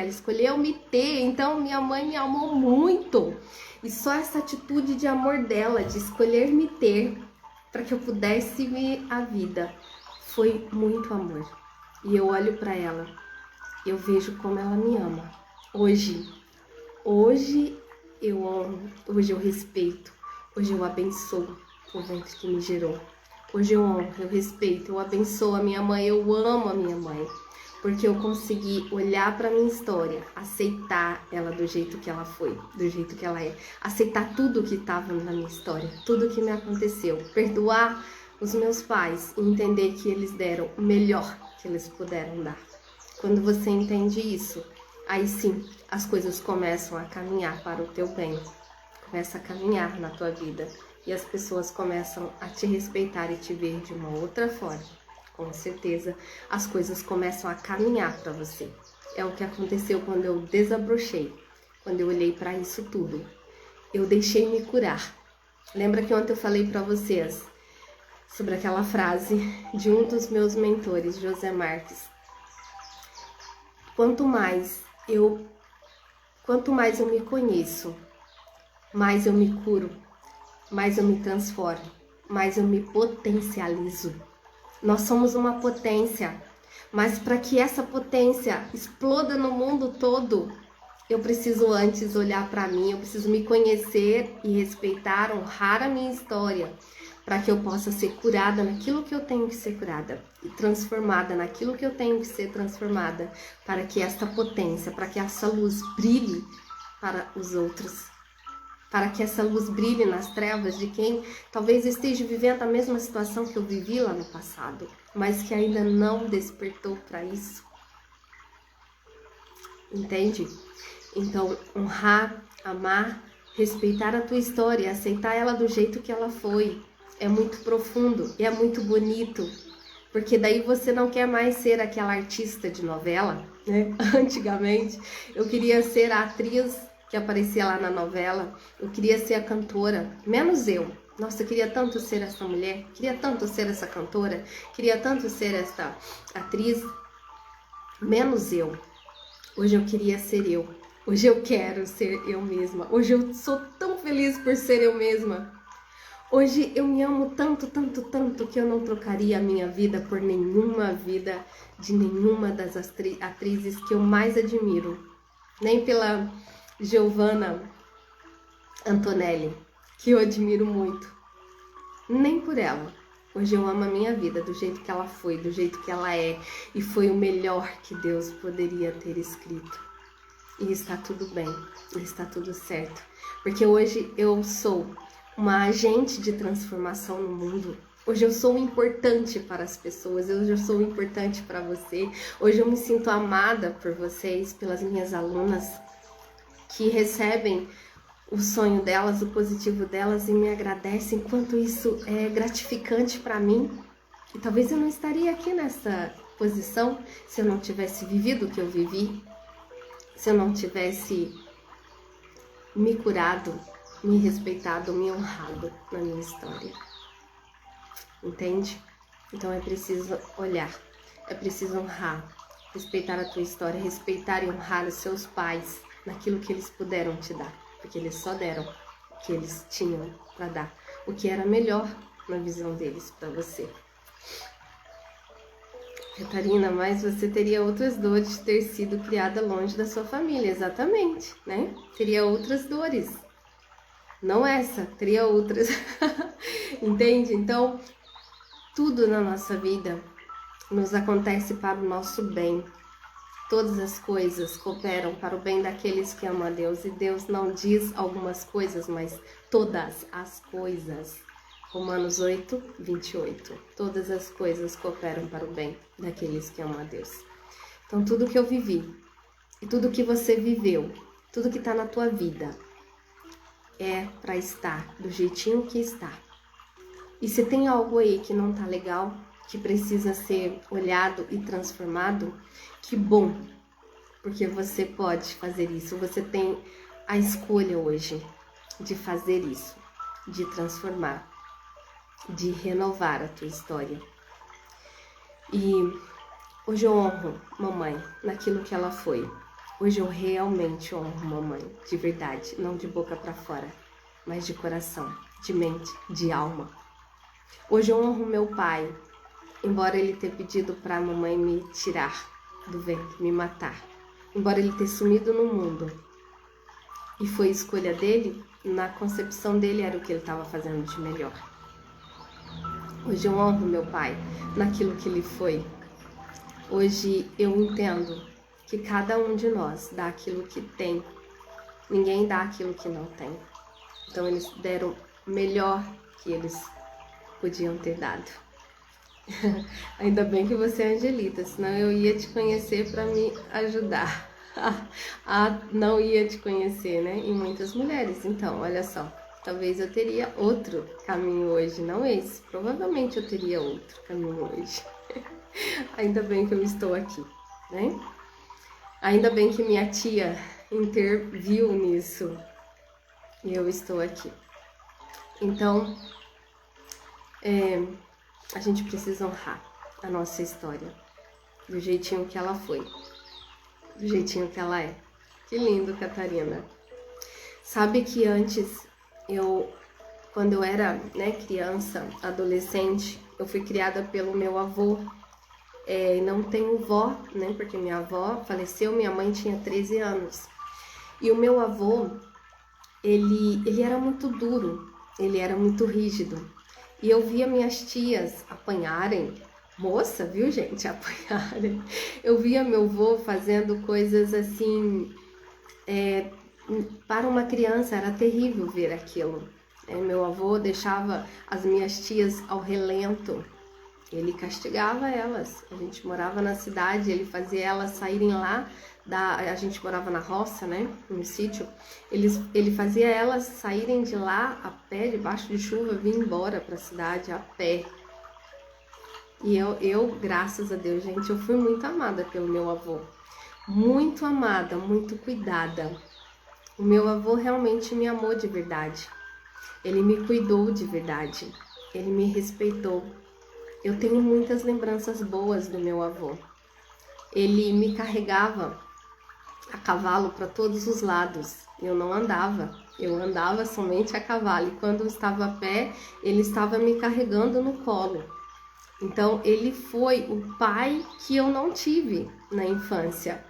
então minha mãe me amou muito. E só essa atitude de amor dela, de escolher me ter, para que eu pudesse ver a vida, foi muito amor. E eu olho para ela, eu vejo como ela me ama. Hoje eu honro, hoje eu respeito, hoje eu abençoo o ventre que me gerou. Hoje eu honro, eu respeito, eu abençoo a minha mãe, eu amo a minha mãe. Porque eu consegui olhar para minha história, aceitar ela do jeito que ela foi, do jeito que ela é, aceitar tudo que estava na minha história, tudo que me aconteceu, perdoar os meus pais e entender que eles deram o melhor que eles puderam dar. Quando você entende isso, aí sim as coisas começam a caminhar para o teu bem, começa a caminhar na tua vida e as pessoas começam a te respeitar e te ver de uma outra forma. Com certeza, as coisas começam a caminhar para você. É o que aconteceu quando eu desabrochei, quando eu olhei para isso tudo. Eu deixei me curar. Lembra que ontem eu falei para vocês sobre aquela frase de um dos meus mentores, José Marques. Quanto mais eu me conheço, mais eu me curo, mais eu me transformo, mais eu me potencializo. Nós somos uma potência, mas para que essa potência exploda no mundo todo, eu preciso antes olhar para mim, eu preciso me conhecer e respeitar, honrar a minha história, para que eu possa ser curada naquilo que eu tenho que ser curada e transformada naquilo que eu tenho que ser transformada, para que essa potência, para que essa luz brilhe para os outros. Para que essa luz brilhe nas trevas de quem talvez esteja vivendo a mesma situação que eu vivi lá no passado, mas que ainda não despertou para isso. Entende? Então, honrar, amar, respeitar a tua história, aceitar ela do jeito que ela foi, é muito profundo e é muito bonito, porque daí você não quer mais ser aquela artista de novela, né? Antigamente, eu queria ser a atriz que aparecia lá na novela, eu queria ser a cantora, menos eu. Nossa, eu queria tanto ser essa mulher, queria tanto ser essa cantora, queria tanto ser essa atriz, menos eu. Hoje eu queria ser eu, hoje eu quero ser eu mesma, hoje eu sou tão feliz por ser eu mesma. Hoje eu me amo tanto, tanto, tanto que eu não trocaria a minha vida por nenhuma vida de nenhuma das atrizes que eu mais admiro. nem pela Giovanna Antonelli, que eu admiro muito, nem por ela. Hoje eu amo a minha vida do jeito que ela foi, do jeito que ela é, e foi o melhor que Deus poderia ter escrito. E está tudo bem, e está tudo certo, porque hoje eu sou uma agente de transformação no mundo. Hoje eu sou importante para as pessoas, hoje eu sou importante para você. Hoje eu me sinto amada por vocês, pelas minhas alunas que recebem o sonho delas, o positivo delas e me agradecem. Quanto isso é gratificante para mim. E talvez eu não estaria aqui nessa posição se eu não tivesse vivido o que eu vivi, se eu não tivesse me curado, me respeitado, me honrado na minha história. Entende? Então é preciso olhar, é preciso honrar, respeitar a tua história, respeitar e honrar os seus pais naquilo que eles puderam te dar, porque eles só deram o que eles tinham para dar, o que era melhor na visão deles para você. Catarina, mas você teria outras dores de ter sido criada longe da sua família, exatamente, né? Teria outras dores, não essa, teria outras, entende? Então, tudo na nossa vida nos acontece para o nosso bem. Todas as coisas cooperam para o bem daqueles que amam a Deus. E Deus não diz algumas coisas, mas todas as coisas. Romanos 8, 28. Todas as coisas cooperam para o bem daqueles que amam a Deus. Então, tudo que eu vivi e tudo que você viveu, tudo que está na tua vida, é para estar do jeitinho que está. E se tem algo aí que não tá legal, que precisa ser olhado e transformado, que bom, porque você pode fazer isso. Você tem a escolha hoje de fazer isso, de transformar, de renovar a tua história. E hoje eu honro mamãe naquilo que ela foi. Hoje eu realmente honro mamãe, de verdade, não de boca para fora, mas de coração, de mente, de alma. Hoje eu honro meu pai, embora ele tenha pedido para a mamãe me tirar do ventre, me matar. Embora ele tenha sumido no mundo. E foi escolha dele, na concepção dele era o que ele estava fazendo de melhor. Hoje eu honro meu pai naquilo que ele foi. Hoje eu entendo que cada um de nós dá aquilo que tem. Ninguém dá aquilo que não tem. Então eles deram o melhor que eles podiam ter dado. Ainda bem que você é Angelita, senão eu ia te conhecer para me ajudar. Não ia te conhecer, né? E muitas mulheres. Então, olha só, talvez eu teria outro caminho hoje, não esse. Provavelmente eu teria outro caminho hoje. Ainda bem que eu estou aqui, né? Ainda bem que minha tia interviu nisso e eu estou aqui. Então, a gente precisa honrar a nossa história do jeitinho que ela foi, do jeitinho que ela é. Que lindo, Catarina. Sabe que antes, quando eu era criança, adolescente, eu fui criada pelo meu avô. E não tenho vó, né? Porque minha avó faleceu, minha mãe tinha 13 anos. E o meu avô, ele era muito duro, ele era muito rígido. E eu via minhas tias apanharem, moça, viu gente, apanharem. Eu via meu avô fazendo coisas assim, para uma criança era terrível ver aquilo. Meu avô deixava as minhas tias ao relento, ele castigava elas. A gente morava na cidade, ele fazia elas saírem lá, a gente morava na roça, né, no sítio. Ele fazia elas saírem de lá a pé, debaixo de chuva, vir embora para a cidade a pé. E eu, graças a Deus, gente, eu fui muito amada pelo meu avô. Muito amada, muito cuidada. O meu avô realmente me amou de verdade. Ele me cuidou de verdade. Ele me respeitou. Eu tenho muitas lembranças boas do meu avô. Ele me carregava a cavalo para todos os lados. Eu não andava, eu andava somente a cavalo. E quando eu estava a pé, ele estava me carregando no colo. Então, ele foi o pai que eu não tive na infância.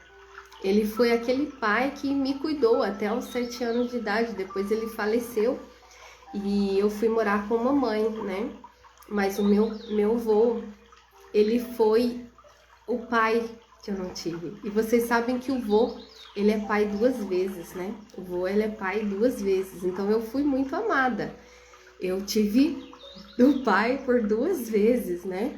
Ele foi aquele pai que me cuidou até os 7 anos de idade. Depois ele faleceu e eu fui morar com a mamãe, né? Mas o meu avô, ele foi o pai que eu não tive. E vocês sabem que o vô, ele é pai 2 vezes, né? O vô, ele é pai 2 vezes. Então eu fui muito amada. Eu tive o pai por 2 vezes, né?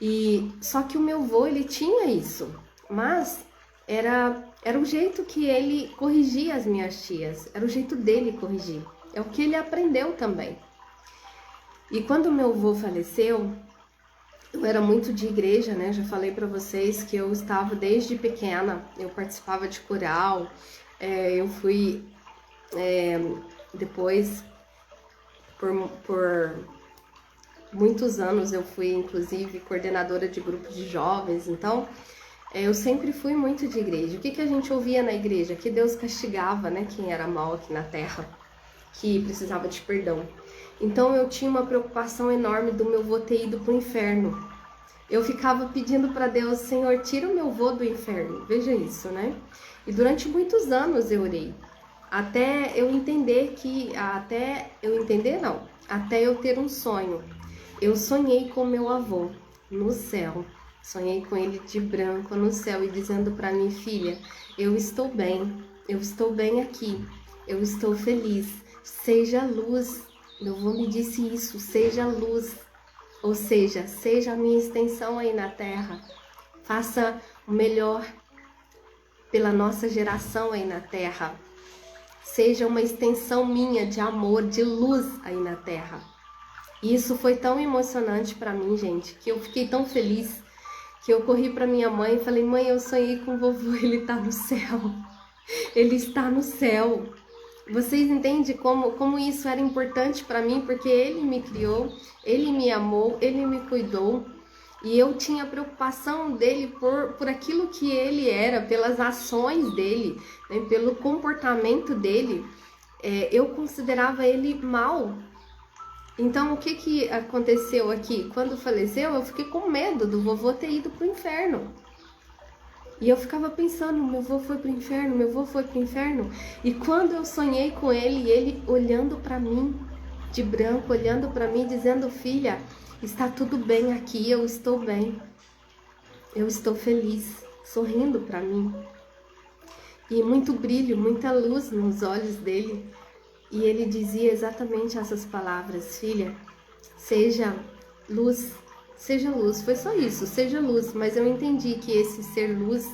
E só que o meu vô, ele tinha isso. Mas era o jeito que ele corrigia as minhas tias. Era o jeito dele corrigir. É o que ele aprendeu também. E quando meu avô faleceu, eu era muito de igreja, né? Já falei para vocês que eu estava desde pequena, eu participava de coral, eu fui depois, por muitos anos, eu fui inclusive coordenadora de grupos de jovens, então eu sempre fui muito de igreja. O que a gente ouvia na igreja? Que Deus castigava, né, quem era mal aqui na terra, que precisava de perdão. Então eu tinha uma preocupação enorme do meu vô ter ido para o inferno. Eu ficava pedindo para Deus, Senhor, tira o meu vô do inferno. Veja isso, né? E durante muitos anos eu orei. Até eu eu ter um sonho. Eu sonhei com meu avô no céu. Sonhei com ele de branco no céu e dizendo para mim, filha, eu estou bem aqui, eu estou feliz, seja luz. Meu avô me disse isso, seja luz, ou seja, seja a minha extensão aí na terra, faça o melhor pela nossa geração aí na terra, seja uma extensão minha de amor, de luz aí na terra. E isso foi tão emocionante para mim, gente, que eu fiquei tão feliz, que eu corri para minha mãe e falei, mãe, eu sonhei com o vovô, ele tá no céu, ele está no céu. Vocês entendem como isso era importante para mim? Porque ele me criou, ele me amou, ele me cuidou. E eu tinha preocupação dele por aquilo que ele era, pelas ações dele, né, pelo comportamento dele. Eu considerava ele mal. Então, o que aconteceu aqui? Quando faleceu, eu fiquei com medo do vovô ter ido para o inferno. E eu ficava pensando, meu avô foi pro inferno, meu avô foi pro inferno. E quando eu sonhei com ele, ele olhando para mim, de branco, olhando para mim, dizendo, filha, está tudo bem aqui, eu estou bem. Eu estou feliz, sorrindo para mim. E muito brilho, muita luz nos olhos dele. E ele dizia exatamente essas palavras, filha, seja luz. Seja luz, foi só isso, seja luz, mas eu entendi que esse ser luz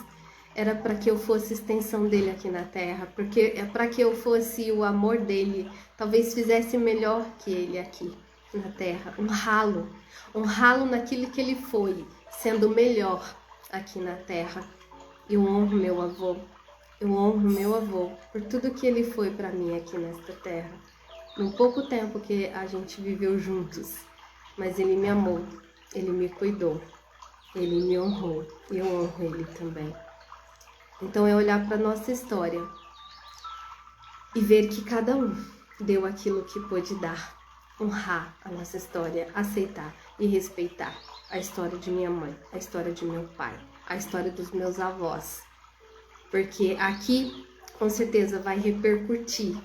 era para que eu fosse extensão dele aqui na terra, porque é para que eu fosse o amor dele, talvez fizesse melhor que ele aqui na terra, honrá-lo naquilo que ele foi, sendo melhor aqui na terra. Eu honro meu avô, por tudo que ele foi para mim aqui nesta terra, no pouco tempo que a gente viveu juntos, mas ele me amou. Ele me cuidou, ele me honrou e eu honro ele também. Então é olhar para a nossa história e ver que cada um deu aquilo que pôde dar, honrar a nossa história, aceitar e respeitar a história de minha mãe, a história de meu pai, a história dos meus avós. Porque aqui, com certeza, vai repercutir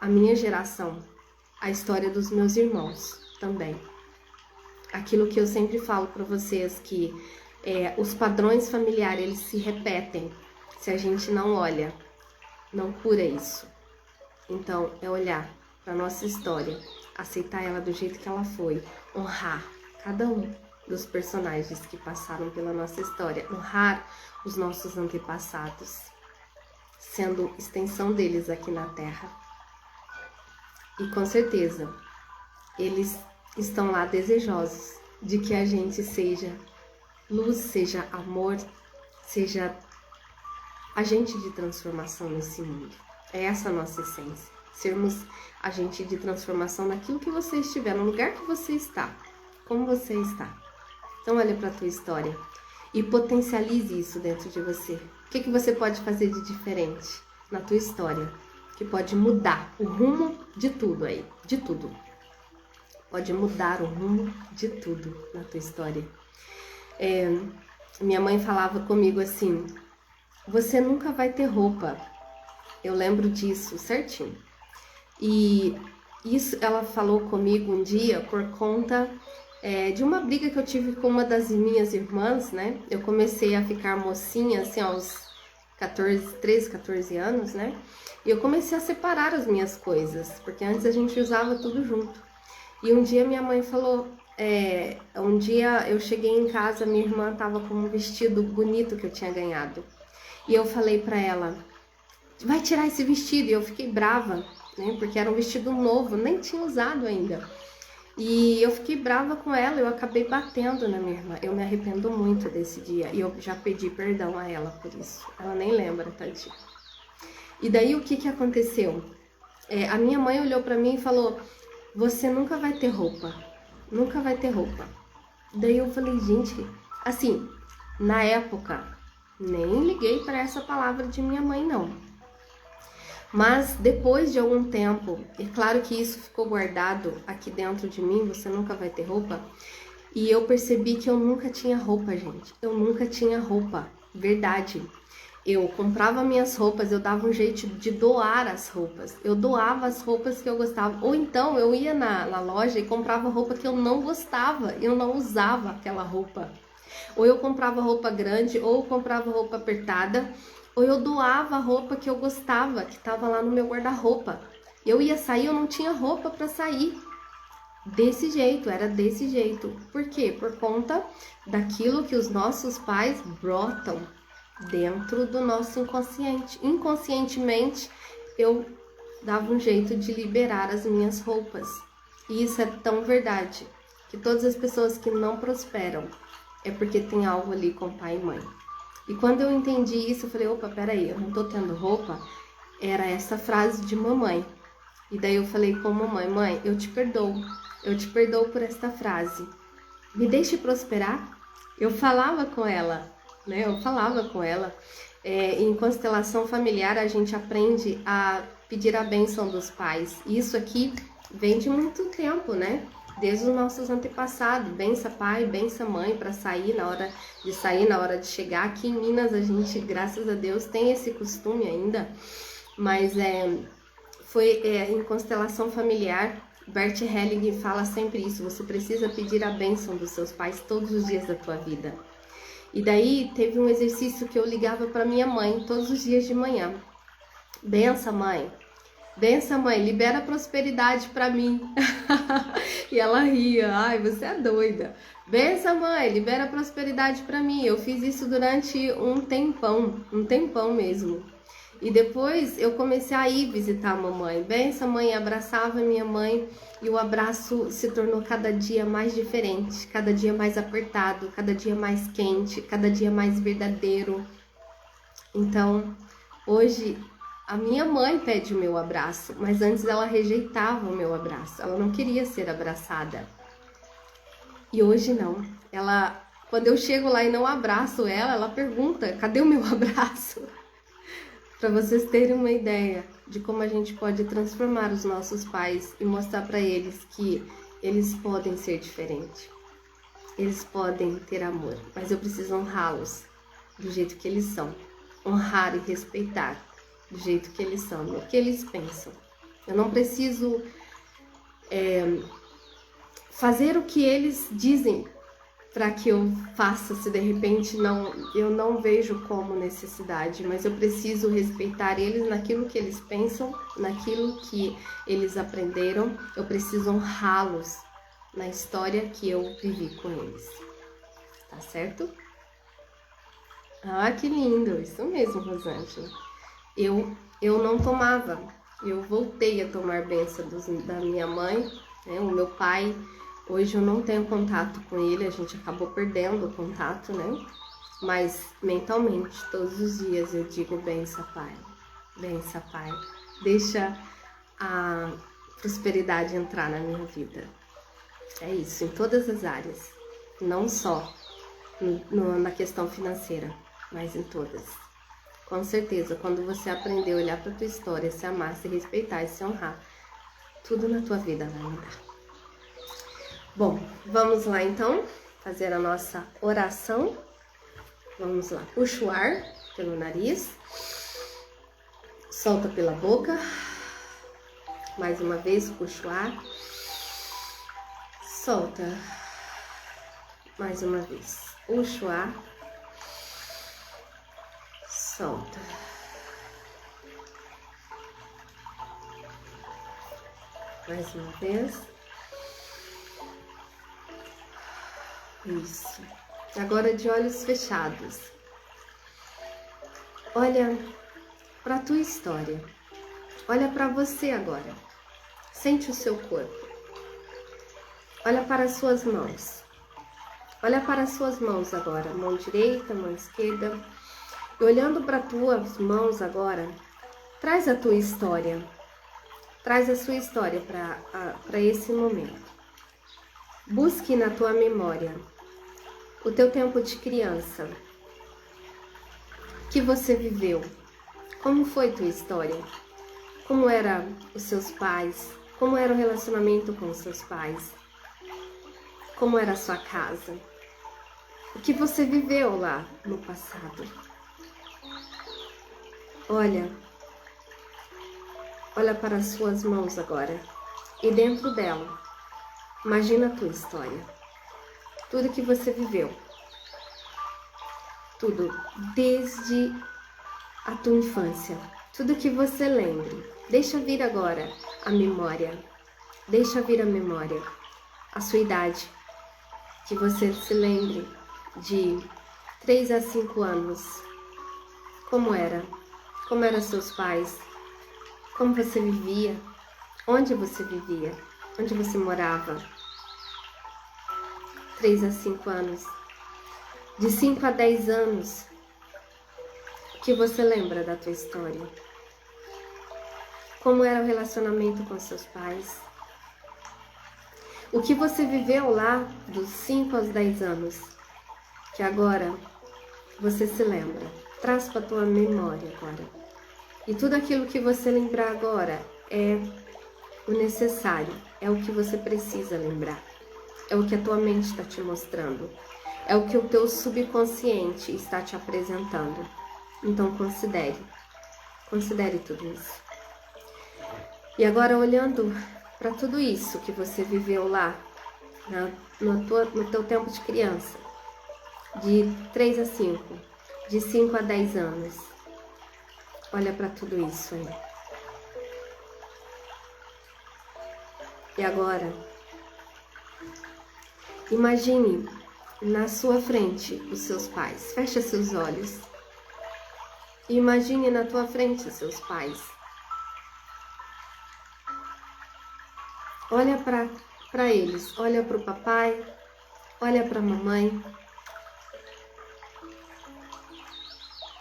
a minha geração, a história dos meus irmãos também. Aquilo que eu sempre falo para vocês, que os padrões familiares, eles se repetem se a gente não olha, não cura isso. Então, é olhar para nossa história, aceitar ela do jeito que ela foi, honrar cada um dos personagens que passaram pela nossa história, honrar os nossos antepassados, sendo extensão deles aqui na Terra. E com certeza, eles estão lá desejosos de que a gente seja luz, seja amor, seja agente de transformação nesse mundo. É essa a nossa essência, sermos agente de transformação naquilo que você estiver, no lugar que você está, como você está. Então olha para a tua história e potencialize isso dentro de você. O que você pode fazer de diferente na tua história, que pode mudar o rumo de tudo aí, de tudo. Pode mudar o rumo de tudo na tua história. Minha mãe falava comigo assim, você nunca vai ter roupa. Eu lembro disso certinho. E isso ela falou comigo um dia por conta de uma briga que eu tive com uma das minhas irmãs, né? Eu comecei a ficar mocinha, assim, aos 13, 14 anos, né? E eu comecei a separar as minhas coisas, porque antes a gente usava tudo junto. E um dia minha mãe falou, um dia eu cheguei em casa, minha irmã tava com um vestido bonito que eu tinha ganhado. E eu falei pra ela, vai tirar esse vestido. E eu fiquei brava, né? Porque era um vestido novo, nem tinha usado ainda. E eu fiquei brava com ela, eu acabei batendo na minha irmã. Eu me arrependo muito desse dia e eu já pedi perdão a ela por isso. Ela nem lembra, tadinha. E daí o que aconteceu? A minha mãe olhou pra mim e falou, você nunca vai ter roupa, nunca vai ter roupa. Daí eu falei, gente, assim, na época, nem liguei para essa palavra de minha mãe, não. Mas depois de algum tempo, é claro que isso ficou guardado aqui dentro de mim, você nunca vai ter roupa. E eu percebi que eu nunca tinha roupa, gente. Eu nunca tinha roupa, verdade. Eu comprava minhas roupas, eu dava um jeito de doar as roupas. Eu doava as roupas que eu gostava. Ou então eu ia na loja e comprava roupa que eu não gostava, eu não usava aquela roupa. Ou eu comprava roupa grande, ou eu comprava roupa apertada, ou eu doava a roupa que eu gostava, que estava lá no meu guarda-roupa. Eu ia sair, eu não tinha roupa para sair. Desse jeito, era desse jeito. Por quê? Por conta daquilo que os nossos pais brotam dentro do nosso inconsciente. Inconscientemente, eu dava um jeito de liberar as minhas roupas. E isso é tão verdade, que todas as pessoas que não prosperam é porque tem algo ali com pai e mãe. E quando eu entendi isso, eu falei, opa, peraí, eu não tô tendo roupa. Era essa frase de mamãe. E daí eu falei com mamãe, mãe, eu te perdoo por esta frase. Me deixe prosperar. Eu falava com ela, né? Eu falava com ela. Em constelação familiar, a gente aprende a pedir a bênção dos pais. Isso aqui vem de muito tempo, né? Desde os nossos antepassados, bença pai, bença mãe, para sair, na hora de chegar. Aqui em Minas a gente, graças a Deus, tem esse costume ainda, mas foi em constelação familiar, Bert Hellinger fala sempre isso, você precisa pedir a bênção dos seus pais todos os dias da tua vida. E daí teve um exercício que eu ligava para minha mãe todos os dias de manhã. Bença mãe, libera prosperidade para mim. E ela ria, ai, você é doida. Bença mãe, libera prosperidade para mim. Eu fiz isso durante um tempão mesmo. E depois eu comecei a ir visitar a mamãe. Bença mãe, abraçava minha mãe e o abraço se tornou cada dia mais diferente, cada dia mais apertado, cada dia mais quente, cada dia mais verdadeiro. Então, hoje a minha mãe pede o meu abraço, mas antes ela rejeitava o meu abraço. Ela não queria ser abraçada. E hoje não. Quando eu chego lá e não abraço ela pergunta, cadê o meu abraço? Para vocês terem uma ideia de como a gente pode transformar os nossos pais e mostrar para eles que eles podem ser diferentes. Eles podem ter amor, mas eu preciso honrá-los do jeito que eles são. Honrar e respeitar do jeito que eles são, o que eles pensam. Eu não preciso fazer o que eles dizem para que eu faça, se de repente eu não vejo como necessidade, mas eu preciso respeitar eles naquilo que eles pensam, naquilo que eles aprenderam. Eu preciso honrá-los na história que eu vivi com eles. Tá certo? Ah, que lindo! Isso mesmo, Rosângela. Eu não tomava, eu voltei a tomar bênção da minha mãe, né? O meu pai, hoje eu não tenho contato com ele, a gente acabou perdendo o contato, né? Mas mentalmente, todos os dias eu digo bença pai, deixa a prosperidade entrar na minha vida. É isso, em todas as áreas, não só na questão financeira, mas em todas. Com certeza, quando você aprender a olhar para a tua história, se amar, se respeitar e se honrar, tudo na tua vida vai mudar. Bom, vamos lá então, fazer a nossa oração. Vamos lá, puxa o ar pelo nariz. Solta pela boca. Mais uma vez, puxa o ar. Solta. Mais uma vez. Puxa o ar. Solta. Mais uma vez. Isso. Agora de olhos fechados. Olha para a tua história. Olha para você agora. Sente o seu corpo. Olha para as suas mãos. Olha para as suas mãos agora. Mão direita, mão esquerda. E olhando para as tuas mãos agora, traz a tua história. Traz a sua história para esse momento. Busque na tua memória o teu tempo de criança. O que você viveu? Como foi tua história? Como eram os seus pais? Como era o relacionamento com os seus pais? Como era a sua casa? O que você viveu lá no passado? Olha para as suas mãos agora. E dentro dela, imagina a tua história. Tudo que você viveu. Tudo desde a tua infância. Tudo que você lembre. Deixa vir agora a memória. Deixa vir a memória. A sua idade. Que você se lembre de 3 a 5 anos. Como era? Como eram seus pais? Como você vivia? Onde você vivia? Onde você morava? 3 a 5 anos. De 5 a 10 anos. O que você lembra da tua história? Como era o relacionamento com seus pais? O que você viveu lá dos 5 aos 10 anos? Que agora você se lembra. Traz para a tua memória agora. E tudo aquilo que você lembrar agora é o necessário. É o que você precisa lembrar. É o que a tua mente está te mostrando. É o que o teu subconsciente está te apresentando. Então considere. Considere tudo isso. E agora olhando para tudo isso que você viveu lá, no teu tempo de criança, de 3 a 5, de 5 a 10 anos. Olha para tudo isso aí. E agora, imagine na sua frente os seus pais. Fecha seus olhos. E imagine na tua frente os seus pais. Olha para eles. Olha para o papai. Olha para a mamãe.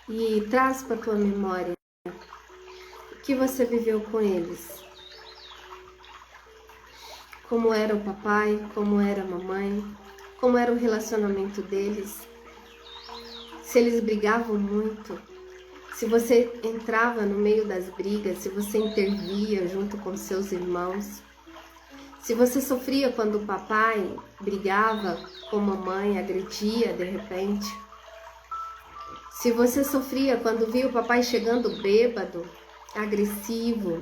E traz para a tua memória o que você viveu com eles. Como era o papai, como era a mamãe, como era o relacionamento deles. Se eles brigavam muito, se você entrava no meio das brigas, se você intervia junto com seus irmãos. Se você sofria quando o papai brigava com a mamãe, agredia de repente. Se você sofria quando via o papai chegando bêbado, agressivo,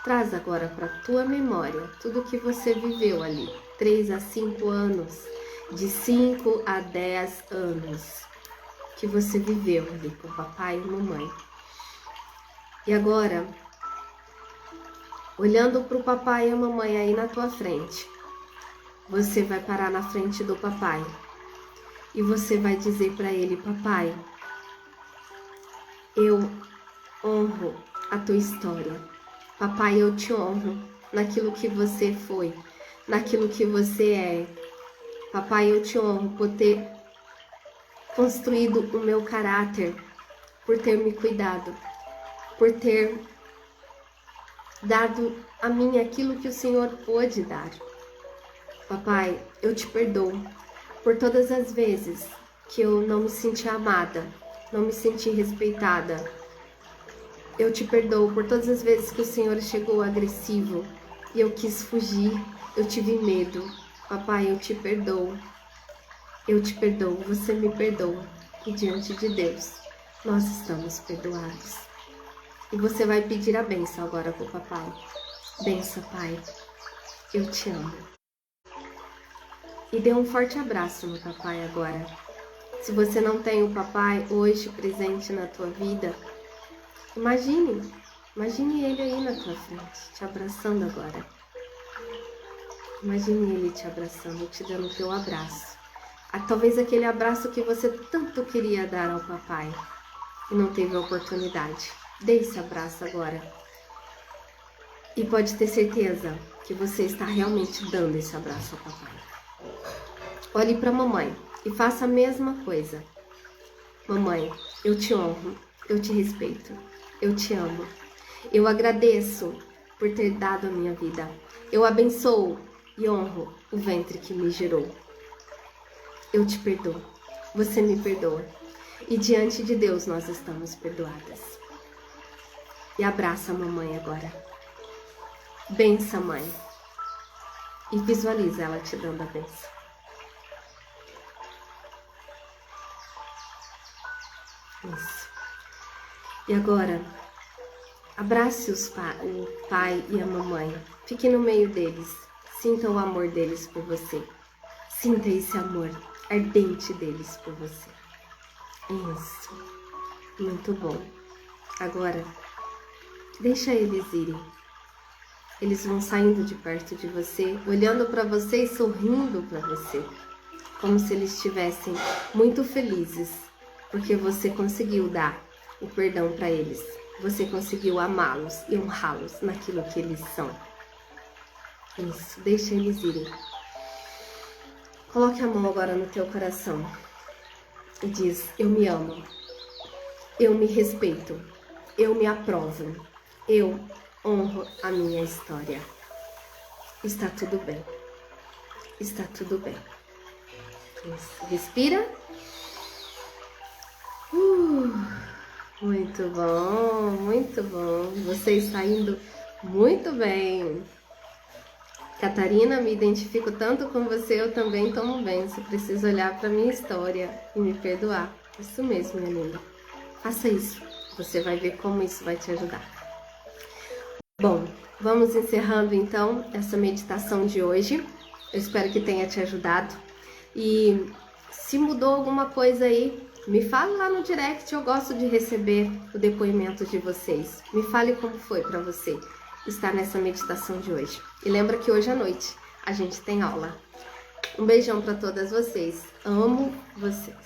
traz agora para a tua memória tudo que você viveu ali, 3 a 5 anos, de 5 a 10 anos, que você viveu ali com o papai e a mamãe. E agora, olhando para o papai e a mamãe aí na tua frente, você vai parar na frente do papai. E você vai dizer para ele: papai, eu honro a tua história. Papai, eu te honro naquilo que você foi, naquilo que você é. Papai, eu te honro por ter construído o meu caráter, por ter me cuidado, por ter dado a mim aquilo que o Senhor pôde dar. Papai, eu te perdoo por todas as vezes que eu não me senti amada, não me senti respeitada. Eu te perdoo por todas as vezes que o Senhor chegou agressivo e eu quis fugir, eu tive medo. Papai, eu te perdoo. Eu te perdoo, você me perdoa. E diante de Deus, nós estamos perdoados. E você vai pedir a bênção agora pro papai. Benção, pai. Eu te amo. E dê um forte abraço no papai agora. Se você não tem o papai hoje presente na tua vida, imagine ele aí na tua frente, te abraçando agora. Imagine ele te abraçando, te dando o teu abraço. Talvez aquele abraço que você tanto queria dar ao papai e não teve a oportunidade. Dê esse abraço agora. E pode ter certeza que você está realmente dando esse abraço ao papai. Olhe para a mamãe e faça a mesma coisa. Mamãe, eu te honro, eu te respeito, eu te amo. Eu agradeço por ter dado a minha vida. Eu abençoo e honro o ventre que me gerou. Eu te perdoo, você me perdoa. E diante de Deus nós estamos perdoadas. E abraça a mamãe agora. Bença, mãe. E visualiza ela te dando a benção. Isso. E agora, abrace o pai e a mamãe. Fique no meio deles. Sinta o amor deles por você. Sinta esse amor ardente deles por você. Isso. Muito bom. Agora, deixa eles irem. Eles vão saindo de perto de você, olhando para você e sorrindo para você. Como se eles estivessem muito felizes. Porque você conseguiu dar o perdão para eles. Você conseguiu amá-los e honrá-los naquilo que eles são. Isso, deixa eles irem. Coloque a mão agora no teu coração e diz: eu me amo, eu me respeito, eu me aprovo, eu honro a minha história. Está tudo bem, está tudo bem. Isso, respira. Muito bom, muito bom. Você está indo muito bem. Catarina, me identifico tanto com você, eu também tomo bem. Você precisa olhar para minha história e me perdoar. Isso mesmo, minha linda. Faça isso. Você vai ver como isso vai te ajudar. Bom, vamos encerrando então essa meditação de hoje. Eu espero que tenha te ajudado. E se mudou alguma coisa aí, me fale lá no direct, eu gosto de receber o depoimento de vocês. Me fale como foi para você estar nessa meditação de hoje. E lembra que hoje à noite a gente tem aula. Um beijão para todas vocês. Amo vocês.